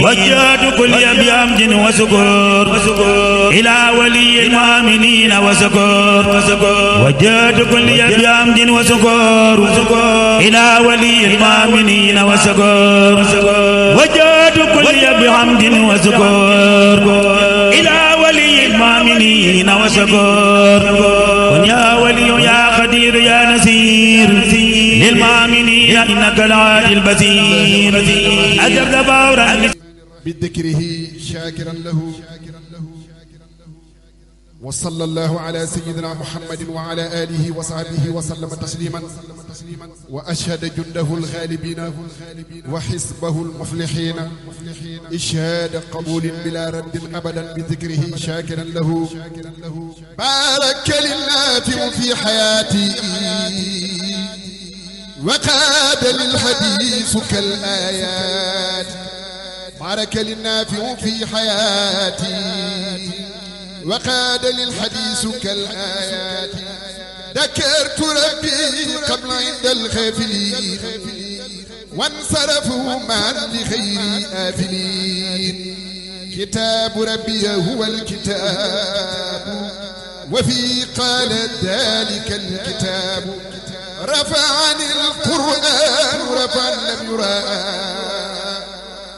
وجهت كل بحمد وشكر إلى ولي المؤمنين وشكر وجهت كل بحمد وشكر إلى ولي المؤمنين وشكر وجهت كل بحمد وشكر إلى ولي المؤمنين وشكر يا ولي يا قدير يا نسير للمؤمنين إنك العادل البصير أجب فورا بذكره شاكرا له وصلى الله على سيدنا محمد وعلى آله وصحبه وسلم تسليما وأشهد جنده الغالبين وحزبه المفلحين إشهاد قبول بلا رد أبدا بذكره شاكرا له بارك للنافع في حياتي وقاد للحديث كالآيات بارك للنافع في حياتي وقاد للحديث كالآيات ذكرت ربي قبل عند الغافلين وانصرفوا معا لخير آفلين كتاب ربي هو الكتاب وفي قال ذلك الكتاب رفعني القرآن رفعا لم يرى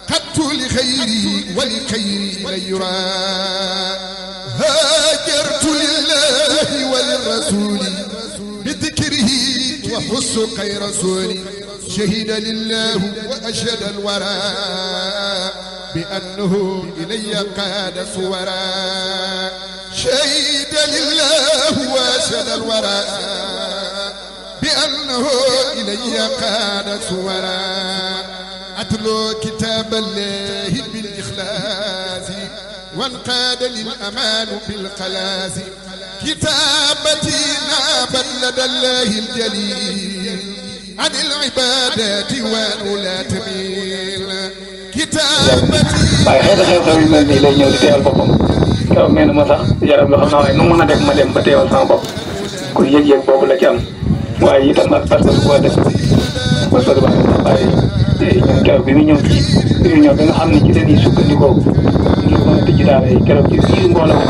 قدت لخيري ولخيري لن يرى هاجرت لله وللرسول بذكره وحس خير رسول شهد لله وأشهد الورى بأنه إلي قاد صورا شهد لله وأشهد الورى بأنه إلي قاد صورا أتلو كتاب الله بالإخلاص وانقاد للأمان بالخلاص كتابتي نابت لدى الله الجليل عن العبادات وأن لا تميل كتابتي waaye xëy na xew-xew yu mel nii lay ñëw di teewal boppam keroog nee na ma sax yaram bi xam naa waaye nu mu mën a def ma dem ba teewal sama bopp kon yëg-yëg boobu la ci am waaye itam ak parce que boo def parce que waaye ñun keroog bi muy ñëw ci réunion bi nga xam ne ci la ñuy sukkandikoo ngir mën a tijji daara yi keroog ci biir mbooloo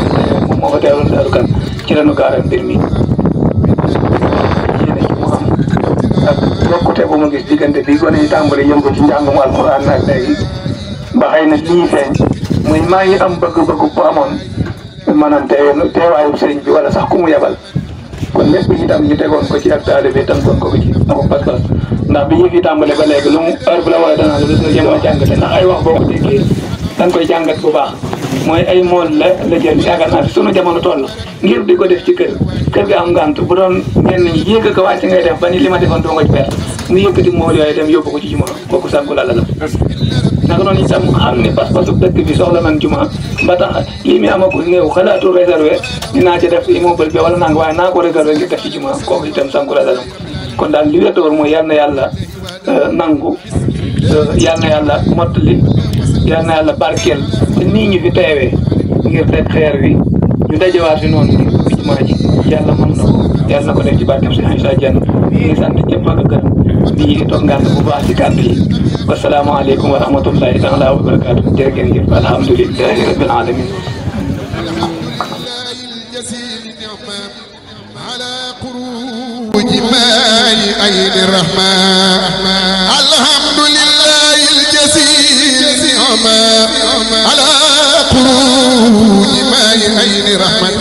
moom moo fa teewaloon Daaru Kan ci lañu gaaral mbir mi yéene ci mu am ak yokkute bu ma gis diggante bi gone yi tàmbali yëngu ci njàngum alxuraan ak léegi ba xëy na lii feeñ muy maa ngi am bëgg-bëgg bu amoon maanaam teewaayu sëriñ bi wala sax ku mu yebal kon lépp itam ñu tegoon ko ci ak taalibe bi tënkoon ko ci ak pas-pas ndax bi ñu fi tàmbale ba léegi lu mu heure bu la war a danaa la jéem a jàngate ndax ay wax boo ko déggee da nga koy jàngat bu baax mooy ay mool la jël yaakaar naa fi sunu jamono toll ngir di ko def ci kër ga am ngant bu doon ñenn ñi yéeg ko wàcc ngay def ba ni li ma defoon doo nga ci perte mu yëkkati mool yooyu dem yóbbu ko ci juma kooku sàkku la naka noonu itam xam ne pas-pasu dëkk bi soxla nañ juma ba tax lii mi amagul néew xalaatu réservé dinaa ci def immeuble bi wala nang waaye naa ko réservé ngir def ci juma kooku itam sànku la kon daal li wér mooy yal na yàlla nangu yal na yàlla mottali yal na yàlla barkeel te nii ñu fi teewee ngir teg xeer wi ñu dajewaat fi noonu ngir ubbi jumaa ji yàlla mën na ko yàlla na ko def ci barkeem si Aïssa Diagne ñu ngi sant ñëpp ak gërëm di toog ngànt bu baax ci kàddu yi wasalaamaaleykum wa rahmatullahi taala wa barakaatu jërë ngeen jëf alhamdulilahi rabbil alamin جمال عين الرحمن الحمد لله الجزيل نعمة على قروج ماء عين الرحمن